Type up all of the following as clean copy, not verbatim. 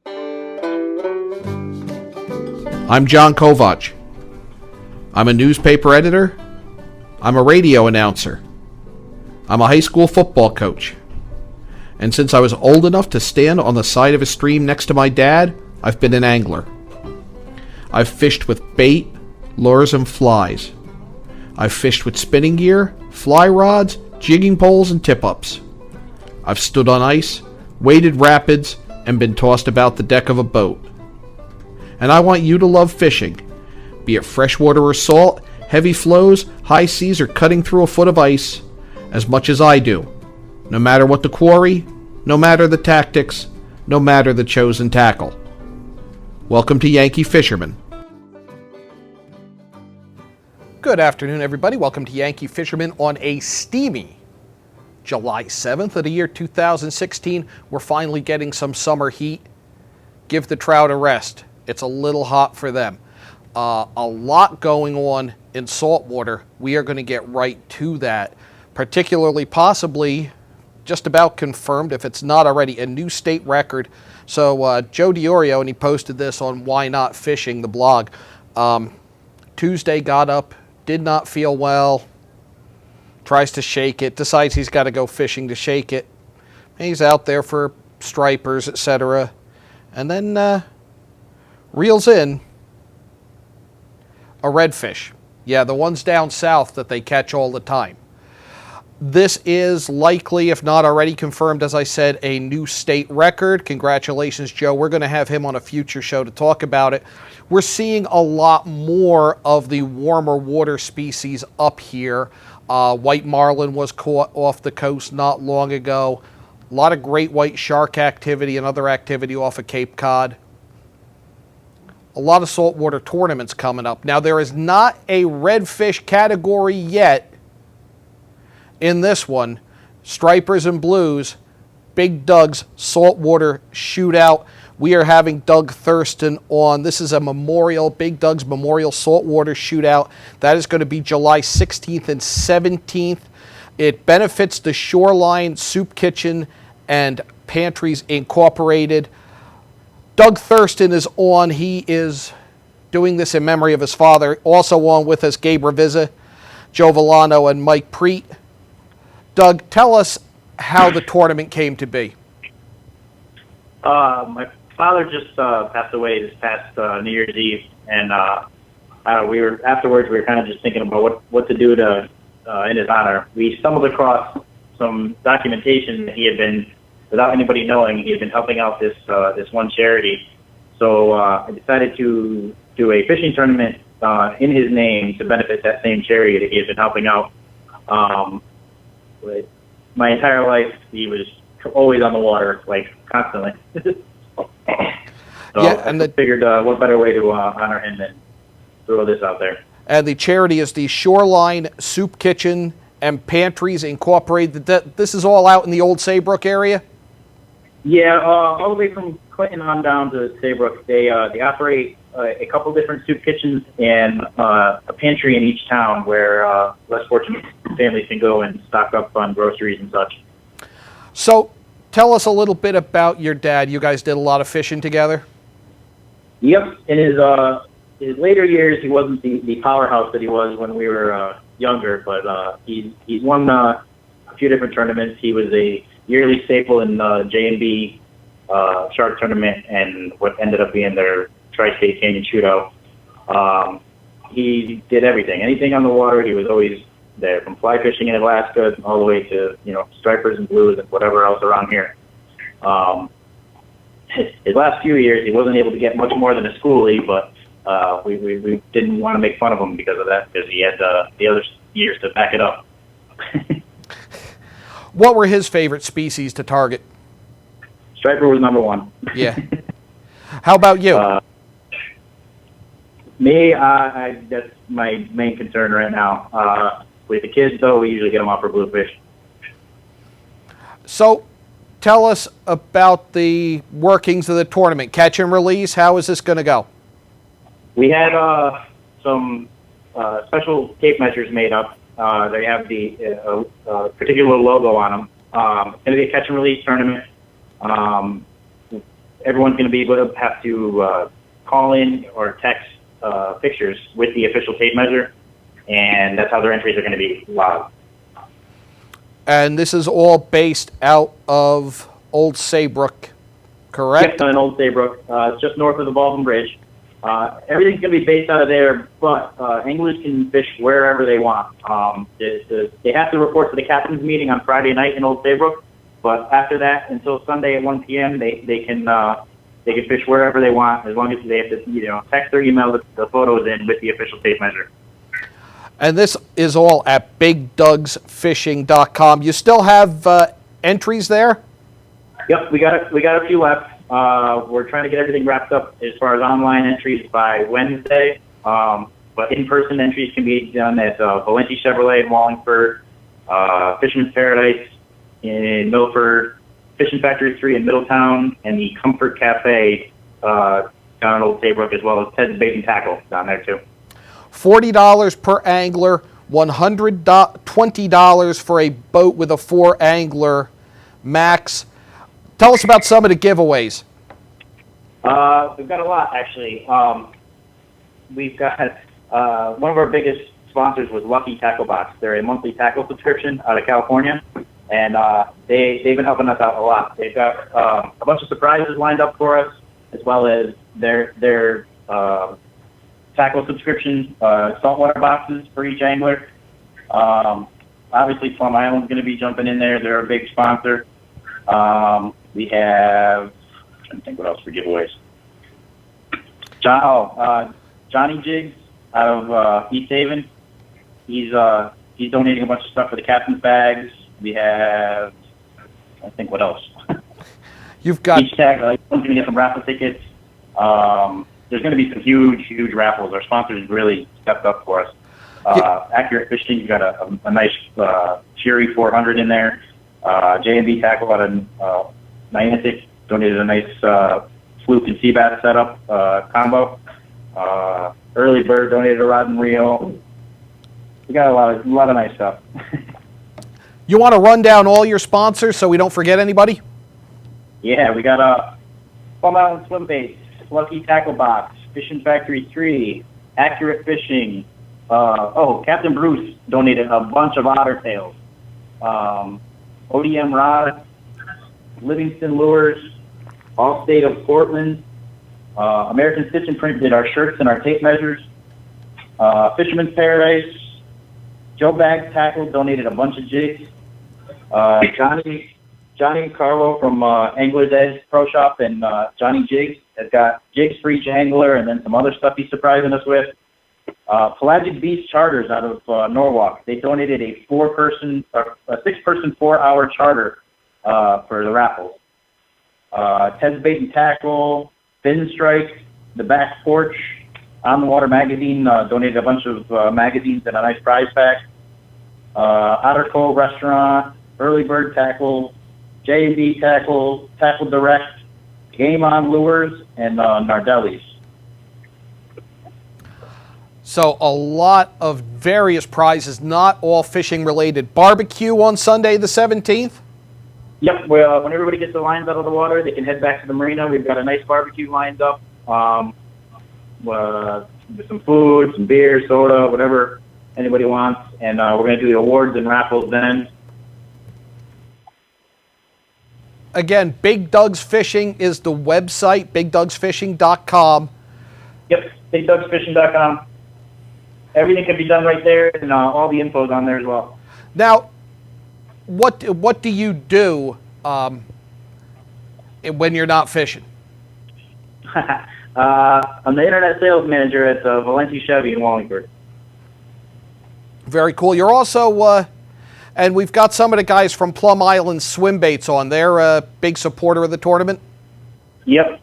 I'm John Kovach. I'm a newspaper editor. I'm a radio announcer. I'm a high school football coach. And since I was old enough to stand on the side of a stream next to my dad, I've been an angler. I've fished with bait, lures, and flies. I've fished with spinning gear, fly rods, jigging poles, and tip-ups. I've stood on ice, waded rapids, and been tossed about the deck of a boat. And I want you to love fishing, be it freshwater or salt, heavy flows, high seas, or cutting through a foot of ice, as much as I do, no matter what the quarry, no matter the tactics, no matter the chosen tackle. Welcome to Yankee Fisherman. Good afternoon, everybody. Welcome to Yankee Fisherman on a steamy July 7th of the year 2016. We're finally getting some summer heat. Give the trout a rest. It's a little hot for them. A lot going on in saltwater. We are going to get right to that, particularly possibly just about confirmed, if it's not already, a new state record. So Joe DiOrio, and he posted this on Why Not Fishing, the blog, Tuesday got up, did not feel well, tries to shake it, decides he's got to go fishing to shake it. He's out there for stripers, etc., and then reels in a redfish. Yeah, the ones down south that they catch all the time. This is likely, if not already confirmed, as I said, a new state record. Congratulations, Joe. We're going to have him on a future show to talk about it. We're seeing a lot more of the warmer water species up here. White marlin was caught off the coast not long ago. A lot of great white shark activity and other activity off of Cape Cod. A lot of saltwater tournaments coming up. Now, there is not a redfish category yet in this one. Stripers and blues, Big Doug's saltwater shootout. We are having Doug Thurston on. This is a memorial, Big Doug's Memorial Saltwater Shootout. That is going to be July 16th and 17th. It benefits the Shoreline Soup Kitchen and Pantries Incorporated. Doug Thurston is on. He is doing this in memory of his father. Also on with us, Gabe Ravizza, Joe Villano, and Mike Preet. Doug, tell us how the tournament came to be. My father just passed away this past New Year's Eve, and we were kind of just thinking about what to do to in his honor. We stumbled across some documentation that he had been, without anybody knowing, he had been helping out this one charity. So I decided to do a fishing tournament in his name to benefit that same charity that he had been helping out. My entire life, he was always on the water, like constantly. So yeah, and I figured what better way to honor him than throw this out there. And the charity is the Shoreline Soup Kitchen and Pantries Incorporated. This is all out in the old Saybrook area? Yeah, all the way from Clinton on down to Saybrook. They operate a couple different soup kitchens and a pantry in each town where less fortunate families can go and stock up on groceries and such. So tell us a little bit about your dad. You guys did a lot of fishing together? Yep. In his later years, he wasn't the powerhouse that he was when we were younger, but he's won a few different tournaments. He was a yearly staple in J&B Shark Tournament and what ended up being their Tri-State Canyon Shootout. He did everything. Anything on the water, he was always there, from fly fishing in Alaska all the way to, stripers and blues and whatever else around here. His last few years, he wasn't able to get much more than a schoolie, but we didn't want to make fun of him because of that, because he had the other years to back it up. What were his favorite species to target? Striper was number one. Yeah. How about you? Me, that's my main concern right now. With the kids, though, we usually get them out for bluefish. So tell us about the workings of the tournament. Catch and release, how is this going to go? We had some special tape measures made up. They have the particular logo on them. It's going to be a catch and release tournament. everyone's going to be able to have to call in or text pictures with the official tape measure, and that's how their entries are going to be logged. And this is all based out of Old Saybrook, correct? Yes, on Old Saybrook. It's just north of the Baldwin Bridge. Everything's going to be based out of there, but anglers can fish wherever they want. They have to report to the captain's meeting on Friday night in Old Saybrook, but after that, until Sunday at 1 p.m., they can fish wherever they want, as long as they have to text or email the photos in with the official tape measure. And this is all at BigDugsFishing.com. You still have entries there? Yep, we got a few left. We're trying to get everything wrapped up as far as online entries by Wednesday. But in-person entries can be done at Valenti Chevrolet in Wallingford, Fisherman's Paradise in Milford, Fishing Factory 3 in Middletown, and the Comfort Cafe down in Old Saybrook, as well as Ted's Bait and Tackle down there too. $40 per angler, $120 for a boat with a 4-angler max. Tell us about some of the giveaways. We've got a lot, actually. We've got one of our biggest sponsors was Lucky Tackle Box. They're a monthly tackle subscription out of California, and they've been helping us out a lot. They've got a bunch of surprises lined up for us, as well as their tackle subscription saltwater boxes for each angler. Obviously, Plum Island's going to be jumping in there. They're a big sponsor. We have, I'm trying to think what else for giveaways. Johnny Jigs out of East Haven. He's donating a bunch of stuff for the captain's bags. We have, I think what else. You've got each tag. I'm going to get some raffle tickets. There's going to be some huge raffles. Our sponsors really stepped up for us. Accurate Fishing, got a nice Cheery 400 in there. J&B Tackle out of Niantic donated a nice fluke and sea bass setup combo. Early Bird donated a rod and reel. We got a lot of nice stuff. You want to run down all your sponsors so we don't forget anybody? Yeah, we got Plum Island swimbaits, Lucky Tackle Box, Fishing Factory 3, Accurate Fishing. Captain Bruce donated a bunch of otter tails. ODM Rod, Livingston Lures, Allstate of Portland, American Stitch and Print did our shirts and our tape measures. Fisherman's Paradise, Joe Bags Tackle donated a bunch of jigs. Johnny and Carlo from Angler's Edge Pro Shop and Johnny Jigs has got jigs for each angler and then some other stuff he's surprising us with. Pelagic Beast Charters out of Norwalk. They donated a 6-person 4-hour charter for the raffles. Ted's Bait and Tackle, Fin Strike, The Back Porch, On the Water Magazine donated a bunch of magazines and a nice prize pack. Otter Cove Restaurant, Early Bird Tackle, J&B Tackle, Tackle Direct, Game On Lures, and Nardelli's. So a lot of various prizes, not all fishing related. Barbecue on Sunday the 17th? Yep, well, when everybody gets the lines out of the water, they can head back to the marina. We've got a nice barbecue lined up with some food, some beer, soda, whatever anybody wants. And we're going to do the awards and raffles then. Again, Big Doug's Fishing is the website, BigDugsFishing.com. Yep, BigDugsFishing.com. Everything can be done right there, and all the info's on there as well. Now, what do you do when you're not fishing? I'm the internet sales manager at Valenti Chevy in Wallingford. Very cool. You're also, and we've got some of the guys from Plum Island Swimbaits on. They're a big supporter of the tournament. Yep.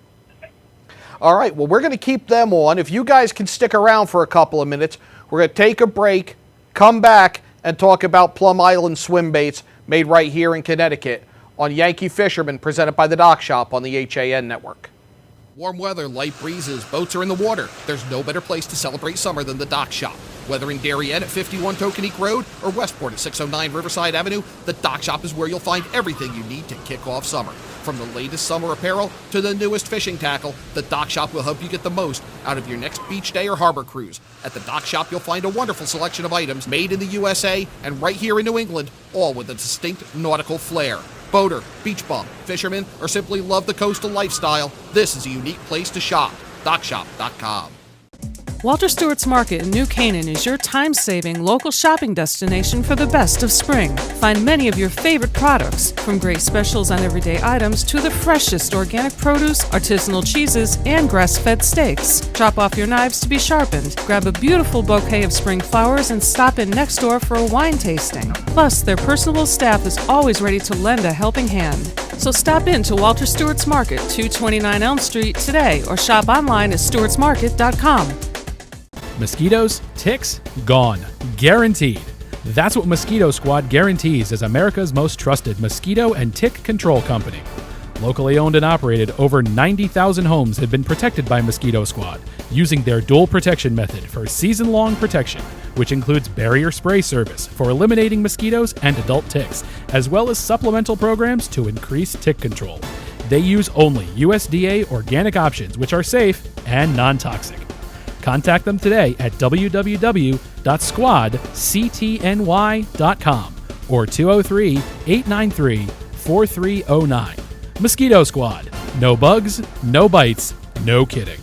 All right, well, we're going to keep them on. If you guys can stick around for a couple of minutes, we're going to take a break, come back, and talk about Plum Island Swimbaits made right here in Connecticut on Yankee Fisherman, presented by the Dock Shop on the HAN Network. Warm weather, light breezes, boats are in the water. There's no better place to celebrate summer than the Dock Shop. Whether in Darien at 51 Tokenique Road or Westport at 609 Riverside Avenue, the Dock Shop is where you'll find everything you need to kick off summer. From the latest summer apparel to the newest fishing tackle, the Dock Shop will help you get the most out of your next beach day or harbor cruise. At the Dock Shop, you'll find a wonderful selection of items made in the USA and right here in New England, all with a distinct nautical flair. Boater, beach bum, fisherman, or simply love the coastal lifestyle, this is a unique place to shop. DockShop.com. Walter Stewart's Market in New Canaan is your time-saving local shopping destination for the best of spring. Find many of your favorite products, from great specials on everyday items to the freshest organic produce, artisanal cheeses, and grass-fed steaks. Drop off your knives to be sharpened, grab a beautiful bouquet of spring flowers, and stop in next door for a wine tasting. Plus, their personable staff is always ready to lend a helping hand. So stop in to Walter Stewart's Market, 229 Elm Street today, or shop online at stewartsmarket.com. Mosquitoes, ticks, gone. Guaranteed. That's what Mosquito Squad guarantees as America's most trusted mosquito and tick control company. Locally owned and operated, over 90,000 homes have been protected by Mosquito Squad using their dual protection method for season-long protection, which includes barrier spray service for eliminating mosquitoes and adult ticks, as well as supplemental programs to increase tick control. They use only USDA organic options, which are safe and non-toxic. Contact them today at www.squadctny.com or 203-893-4309. Mosquito Squad. No bugs, no bites, no kidding.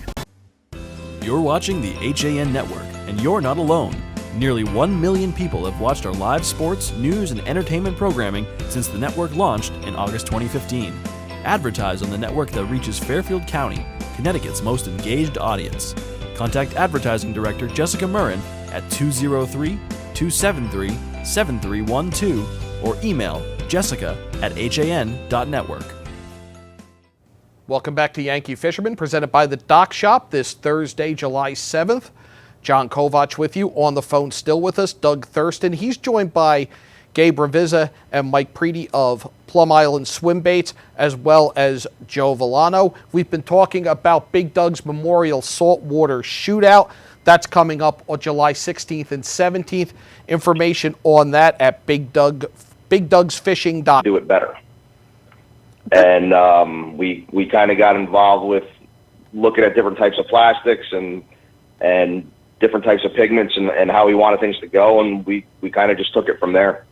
You're watching the HAN Network, and you're not alone. Nearly 1 million people have watched our live sports, news, and entertainment programming since the network launched in August 2015. Advertise on the network that reaches Fairfield County, Connecticut's most engaged audience. Contact Advertising Director Jessica Murrin at 203-273-7312 or email jessica@han.network. Welcome back to Yankee Fisherman, presented by the Dock Shop this Thursday, July 7th. John Kovach with you. On the phone still with us, Doug Thurston. He's joined by Gabe Ravizza and Mike Preedy of Plum Island Swimbaits, as well as Joe Villano. We've been talking about Big Doug's Memorial Saltwater Shootout. That's coming up on July 16th and 17th. Information on that at BigDoug'sFishing.com. Do it better. And we kind of got involved with looking at different types of plastics and different types of pigments and how we wanted things to go, and we kind of just took it from there.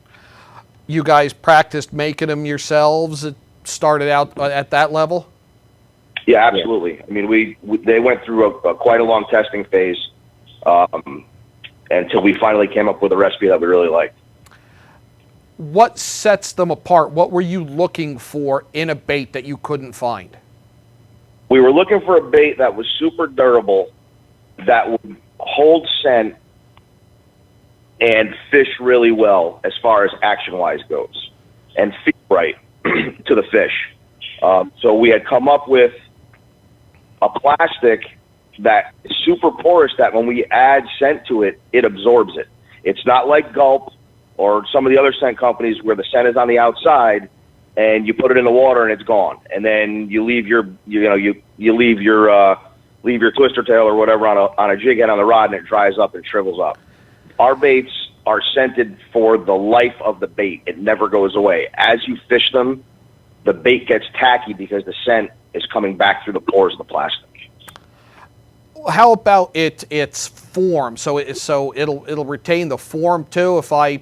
You guys practiced making them yourselves? It started out at that level? Yeah, absolutely. I mean, they went through quite a long testing phase until we finally came up with a recipe that we really liked. What sets them apart? What were you looking for in a bait that you couldn't find? We were looking for a bait that was super durable, that would hold scent, and fish really well as far as action-wise goes, and feel right to the fish. So we had come up with a plastic that is super porous that when we add scent to it, it absorbs it. It's not like Gulp or some of the other scent companies where the scent is on the outside and you put it in the water and it's gone. And then you leave your, you leave your twister tail or whatever on a jig head on the rod and it dries up and shrivels up. Our baits are scented for the life of the bait. It never goes away. As you fish them, the bait gets tacky because the scent is coming back through the pores of the plastic. How about its form? So it'll retain the form too. If I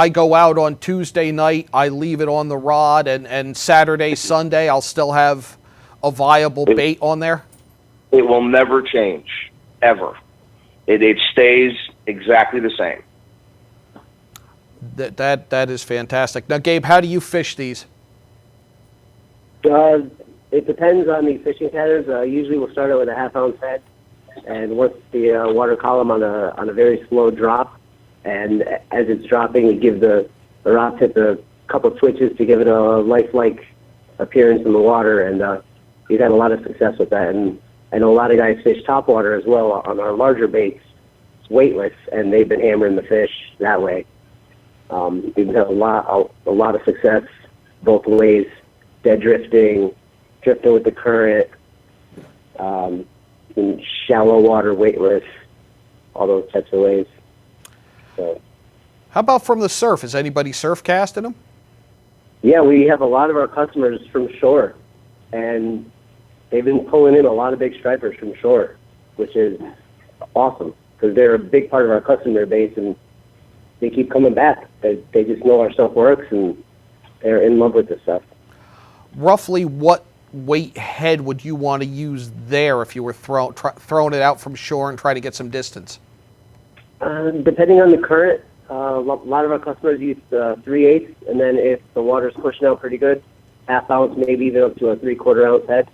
go out on Tuesday night, I leave it on the rod, and Saturday, Sunday, I'll still have a viable bait on there? It will never change, ever. It stays exactly the same. That is fantastic. Now, Gabe, how do you fish these? It depends on the fishing patterns. Usually we'll start out with a half-ounce head, and once the water column on a very slow drop, and as it's dropping, you give the rod tip a couple of twitches to give it a lifelike appearance in the water, and we've had a lot of success with that. And I know a lot of guys fish topwater as well on our larger baits, weightless, and they've been hammering the fish that way. We've had a lot of success both ways, dead drifting with the current, in shallow water, weightless, all those types of ways. So, How about from the surf? Is anybody surf casting them? yeah, we have a lot of our customers from shore, and they've been pulling in a lot of big stripers from shore, which is awesome because they're a big part of our customer base, and they keep coming back. They just know our stuff works, and they're in love with this stuff. Roughly what weight head would you want to use there if you were throwing it out from shore and trying to get some distance? Depending on the current, a lot of our customers use 3/8, and then if the water's pushing out pretty good, 1/2 ounce, maybe even up to a 3/4 ounce head.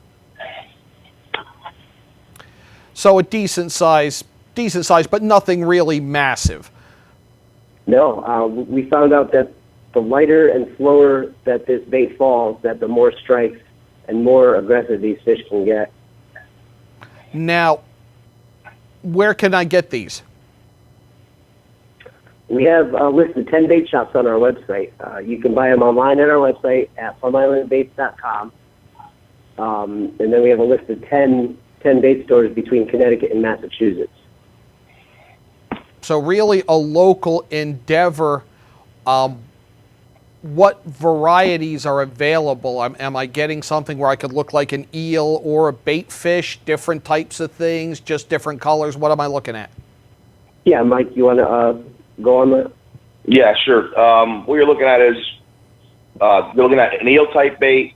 So a decent size, but nothing really massive. No, we found out that the lighter and slower that this bait falls, that the more strikes and more aggressive these fish can get. Now, where can I get these? We have a list of 10 bait shops on our website. You can buy them online at our website at plumislandbaits.com. And then we have a list of 10 bait stores between Connecticut and Massachusetts. So really a local endeavor. What varieties are available? Am I getting something where I could look like an eel or a bait fish, different types of things, just different colors? What am I looking at? Yeah, Mike, you want to go on that? Yeah, sure. What you're looking at is you're looking at an eel-type bait,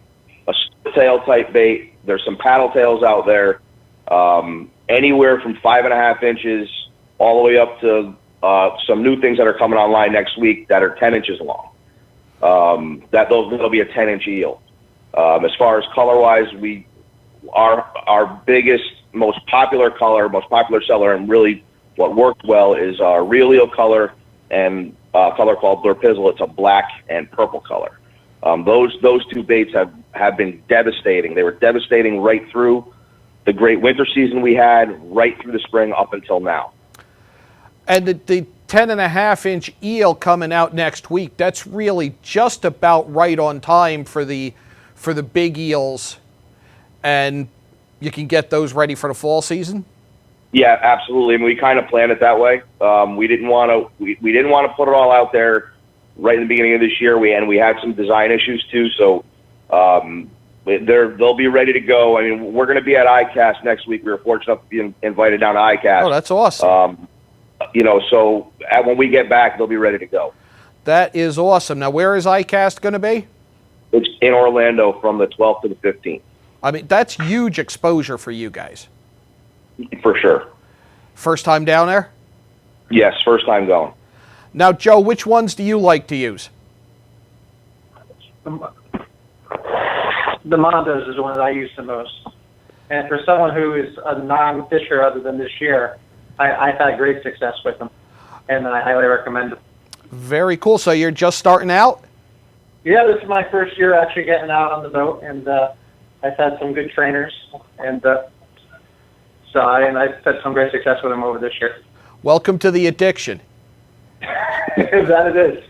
a tail-type bait. There's some paddle tails out there, anywhere from 5.5 inches all the way up to some new things that are coming online next week that are 10 inches long. That'll be a 10-inch eel. As far as color-wise, our biggest, most popular color, most popular seller, and really what worked well is our real eel color and a color called Blur Pizzle. It's a black and purple color. Those two baits have been devastating. They were devastating right through the great winter season we had, right through the spring up until now. And the 10.5-inch eel coming out next week, that's really just about right on time for the big eels, and you can get those ready for the fall season? Yeah, absolutely. I mean, we kind of planned it that way. We didn't want to put it all out there right in the beginning of this year. We had some design issues too, so they'll be ready to go. I mean, we're going to be at ICAST next week. We were fortunate enough to be invited down to ICAST. Oh, that's awesome. So when we get back, they'll be ready to go. That is awesome. Now, where is ICAST going to be? It's in Orlando from the 12th to the 15th. I mean, that's huge exposure for you guys. For sure. First time down there? Yes, first time going. Now, Joe, which ones do you like to use? The Mondos is the one that I use the most. And for someone who is a non-fisher other than this year, I've had great success with them, and I highly recommend them. Very cool. So you're just starting out? Yeah, this is my first year actually getting out on the boat, and I've had some good trainers, and I've had some great success with them over this year. Welcome to the addiction. That it is.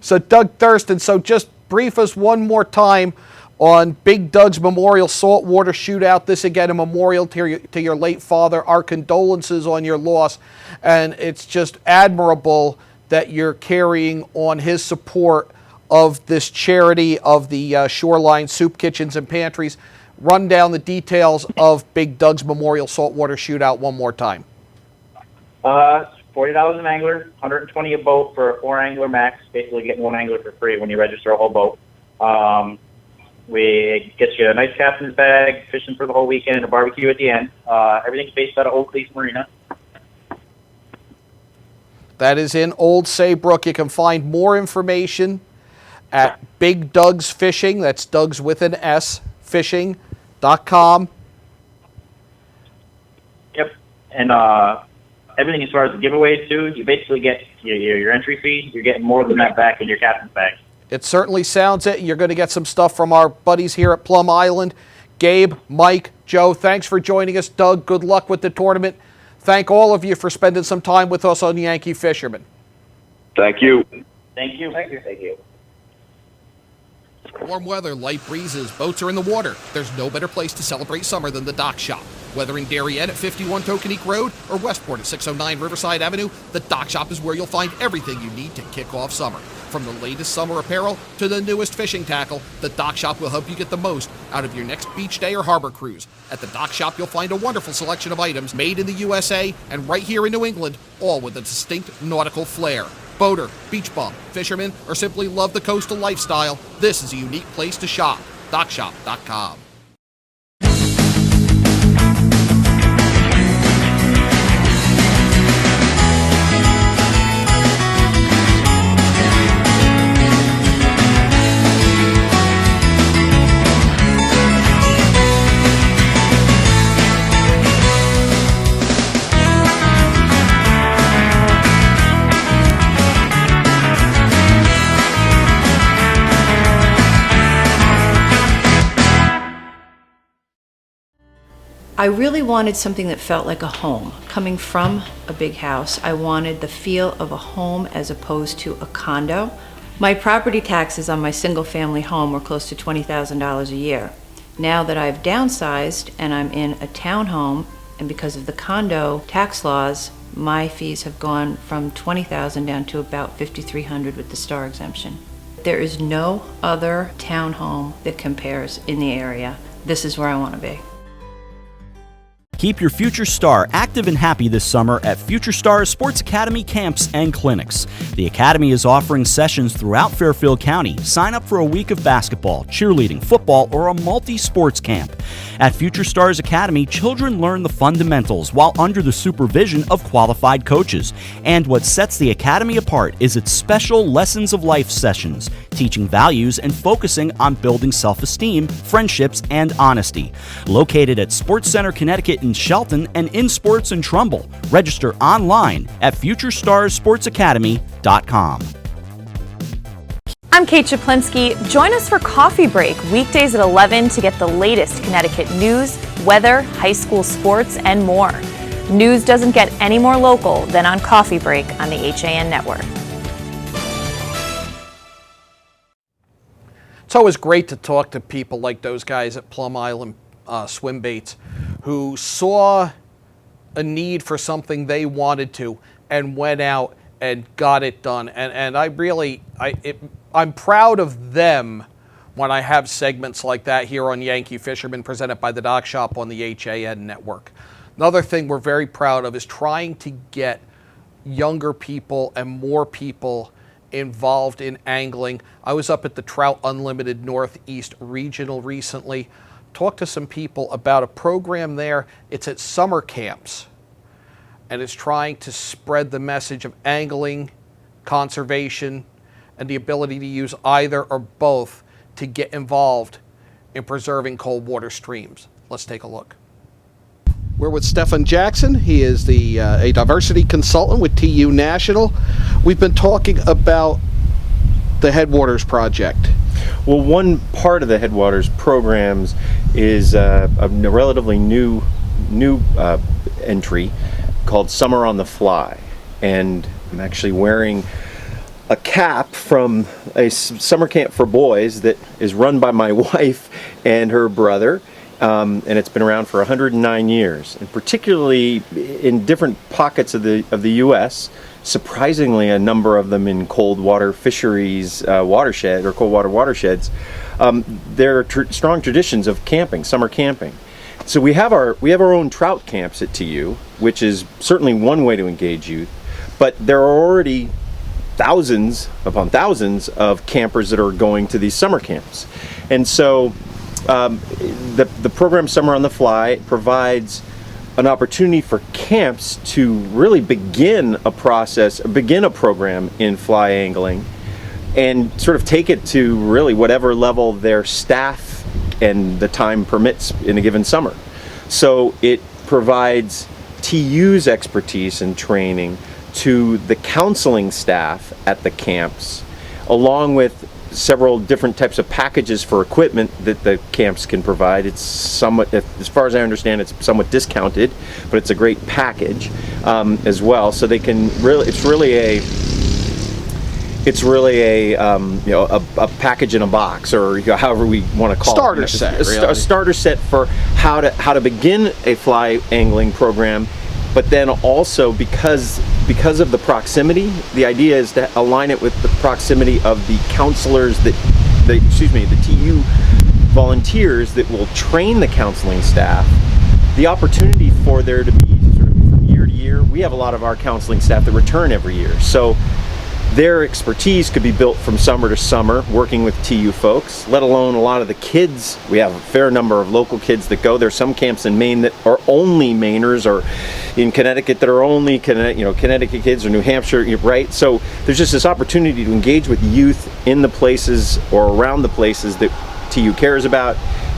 So Doug Thurston, so just brief us one more time on Big Doug's Memorial Saltwater Shootout. This again a memorial to your late father. Our condolences on your loss, and it's just admirable that you're carrying on his support of this charity of the Shoreline Soup Kitchens and Pantries. Run down the details of Big Doug's Memorial Saltwater Shootout one more time. $40 an angler, $120 a boat for a 4-angler max. Basically getting one angler for free when you register a whole boat. We get you a nice captain's bag, fishing for the whole weekend, and a barbecue at the end. Everything's based out of Oak Leaf Marina. That is in Old Saybrook. You can find more information at Big Doug's Fishing. That's Doug's with an S, fishing.com. Yep. And everything as far as the giveaways, too, you basically get your entry fee. You're getting more than that back in your captain's bag. It certainly sounds it. You're going to get some stuff from our buddies here at Plum Island. Gabe, Mike, Joe, thanks for joining us. Doug, good luck with the tournament. Thank all of you for spending some time with us on Yankee Fisherman. Thank you. Thank you. Thank you. Thank you. Warm weather, light breezes, boats are in the water. There's no better place to celebrate summer than the Dock Shop. Whether in Darien at 51 Tokenique Road or Westport at 609 Riverside Avenue, the Dock Shop is where you'll find everything you need to kick off summer. From the latest summer apparel to the newest fishing tackle, the Dock Shop will help you get the most out of your next beach day or harbor cruise. At the Dock Shop, you'll find a wonderful selection of items made in the USA and right here in New England, all with a distinct nautical flair. Boater, beach bum, fisherman, or simply love the coastal lifestyle, this is a unique place to shop. DockShop.com. I really wanted something that felt like a home. Coming from a big house, I wanted the feel of a home as opposed to a condo. My property taxes on my single-family home were close to $20,000 a year. Now that I've downsized and I'm in a townhome, and because of the condo tax laws, my fees have gone from $20,000 down to about $5,300 with the star exemption. There is no other townhome that compares in the area. This is where I want to be. Keep your future star active and happy this summer at Future Stars Sports Academy camps and clinics. The Academy is offering sessions throughout Fairfield County. Sign up for a week of basketball, cheerleading, football, or a multi-sports camp. At Future Stars Academy, children learn the fundamentals while under the supervision of qualified coaches. And what sets the Academy apart is its special Lessons of Life sessions, teaching values and focusing on building self-esteem, friendships, and honesty. Located at Sports Center Connecticut in Shelton and in Sports in Trumbull. Register online at FutureStarsSportsAcademy.com. I'm Kate Chaplinsky. Join us for Coffee Break weekdays at 11 to get the latest Connecticut news, weather, high school sports, and more. News doesn't get any more local than on Coffee Break on the HAN network. It's always great to talk to people like those guys at Plum Island swimbaits who saw a need for something they wanted to and went out and got it done. And I'm proud of them when I have segments like that here on Yankee Fisherman presented by the Dock Shop on the HAN network. Another thing we're very proud of is trying to get younger people and more people involved in angling. I was up at the Trout Unlimited Northeast Regional recently. Talked to some people about a program there. It's at summer camps, and it's trying to spread the message of angling, conservation, and the ability to use either or both to get involved in preserving cold water streams. Let's take a look. We're with Stefan Jackson. He is a diversity consultant with TU National. We've been talking about the Headwaters Project. Well, one part of the Headwaters programs is a relatively new entry called Summer on the Fly, and I'm actually wearing a cap from a summer camp for boys that is run by my wife and her brother, and it's been around for 109 years, and particularly in different pockets of the U.S., surprisingly a number of them in cold water fisheries watershed or cold water watersheds. There are strong traditions of camping, summer camping. So we have our own trout camps at TU, which is certainly one way to engage youth, but there are already thousands upon thousands of campers that are going to these summer camps. And so the program Summer on the Fly provides an opportunity for camps to really begin a program in fly angling and sort of take it to really whatever level their staff and the time permits in a given summer. So it provides TU's expertise and training to the counseling staff at the camps, along with several different types of packages for equipment that the camps can provide. It's somewhat, as far as I understand, it's somewhat discounted, but it's a great package as well. So they can really, it's It's really a package in a box, or however we want to call starter it. Set, A starter set for how to begin a fly angling program, but then also because of the proximity, the idea is to align it with the proximity of the counselors the TU volunteers that will train the counseling staff. The opportunity for there to be sort of from year to year. We have a lot of our counseling staff that return every year, so their expertise could be built from summer to summer working with TU folks, let alone a lot of the kids. We have a fair number of local kids that go. There's some camps in Maine that are only Mainers, or in Connecticut that are only Connecticut kids, or New Hampshire, right? So there's just this opportunity to engage with youth in the places or around the places that TU cares about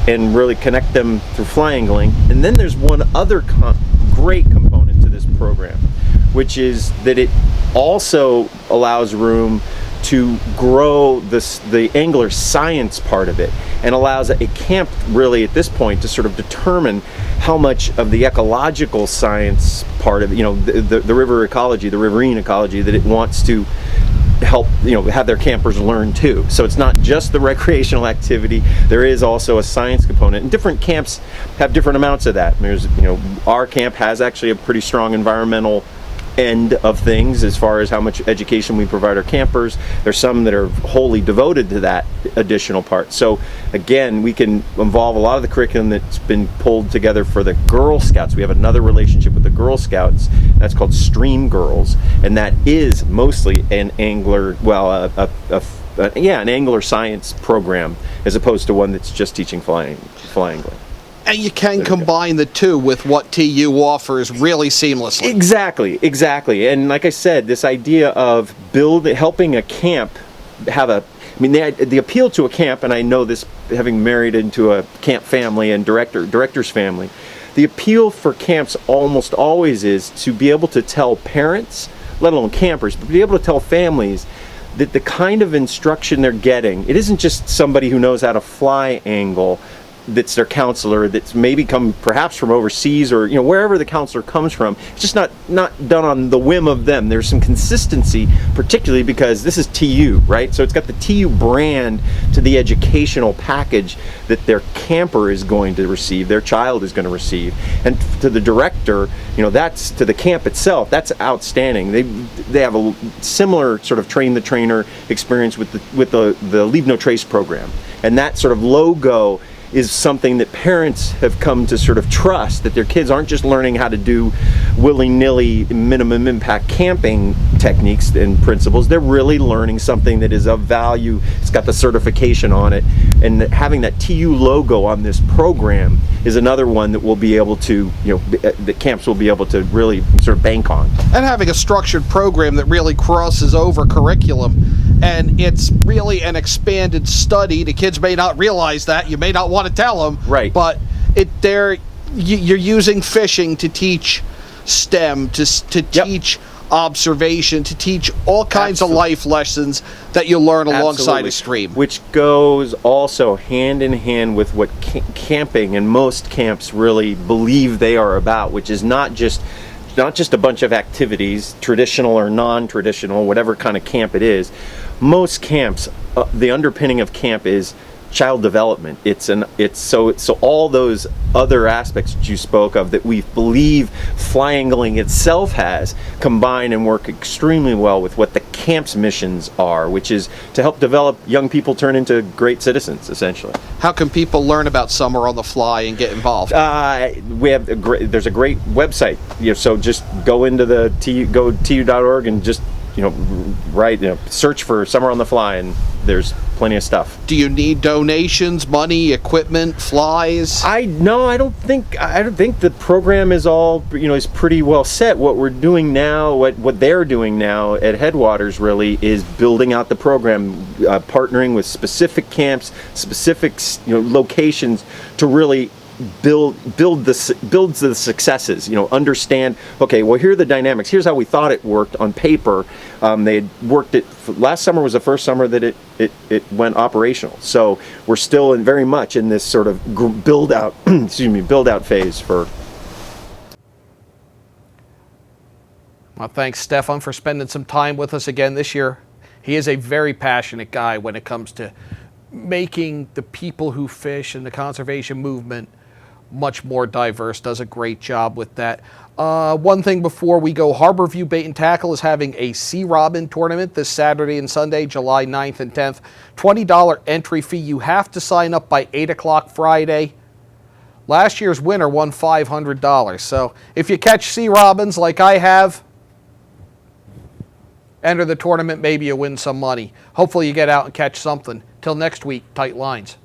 and really connect them through fly angling. And then there's one other great component to this program, which is that it also allows room to grow the angler science part of it, and allows a camp really at this point to sort of determine how much of the ecological science part of it, the river ecology, the riverine ecology, that it wants to help have their campers learn too. So it's not just the recreational activity, there is also a science component, and different camps have different amounts of that. There's our camp has actually a pretty strong environmental end of things as far as how much education we provide our campers. There's some that are wholly devoted to that additional part. So again, we can involve a lot of the curriculum that's been pulled together for the Girl Scouts. We have another relationship with the Girl Scouts that's called Stream Girls, and that is mostly an angler, an angler science program, as opposed to one that's just teaching fly angling. And you can combine the two with what TU offers really seamlessly. Exactly. And like I said, this idea of helping a camp have the appeal to a camp, and I know this having married into a camp family and director's family, the appeal for camps almost always is to be able to tell parents, let alone campers, but be able to tell families that the kind of instruction they're getting, it isn't just somebody who knows how to fly angle that's their counselor, that's maybe come perhaps from overseas, or wherever the counselor comes from. It's just not done on the whim of them. There's some consistency, particularly because this is TU, right? So it's got the TU brand to the educational package that their camper is going to receive, their child is going to receive. And to the director, that's to the camp itself, that's outstanding. They have a similar sort of train the trainer experience with the Leave No Trace program, and that sort of logo is something that parents have come to sort of trust, that their kids aren't just learning how to do willy-nilly minimum impact camping techniques and principles. They're really learning something that is of value. It's got the certification on it, and having that TU logo on this program is another one that we'll be able to, the camps will be able to really sort of bank on. And having a structured program that really crosses over curriculum, and it's really an expanded study. The kids may not realize that. You may not want to tell them. Right. But you're using fishing to teach STEM, to teach observation, to teach all kinds of life lessons that you learn alongside a stream. Which goes also hand in hand with what camping and most camps really believe they are about, which is not just a bunch of activities, traditional or non-traditional, whatever kind of camp it is. Most camps, the underpinning of camp is child development. So all those other aspects that you spoke of that we believe fly angling itself has combine and work extremely well with what the camp's missions are, which is to help develop young people turn into great citizens, essentially. How can people learn about Summer on the Fly and get involved? There's a great website. So just go into go tu.org and just search for Summer on the Fly, and there's plenty of stuff. Do you need donations, money, equipment, flies? I don't think the program is all is pretty well set. What we're doing now, what they're doing now at Headwaters really is building out the program, partnering with specific camps, specific locations to really build the successes. Understand. Okay, well, here are the dynamics. Here's how we thought it worked on paper. They had worked it. Last summer was the first summer that it went operational. So we're still very much in this sort of build out phase for. Well, thanks, Stefan, for spending some time with us again this year He is a very passionate guy when it comes to making the people who fish and the conservation movement much more diverse. Does a great job with that. One thing before we go, Harborview Bait and Tackle is having a Sea Robin tournament this Saturday and Sunday, July 9th and 10th. $20 entry fee. You have to sign up by 8 o'clock Friday. Last year's winner won $500. So if you catch sea robins like I have, enter the tournament. Maybe you win some money. Hopefully you get out and catch something. Till next week, tight lines.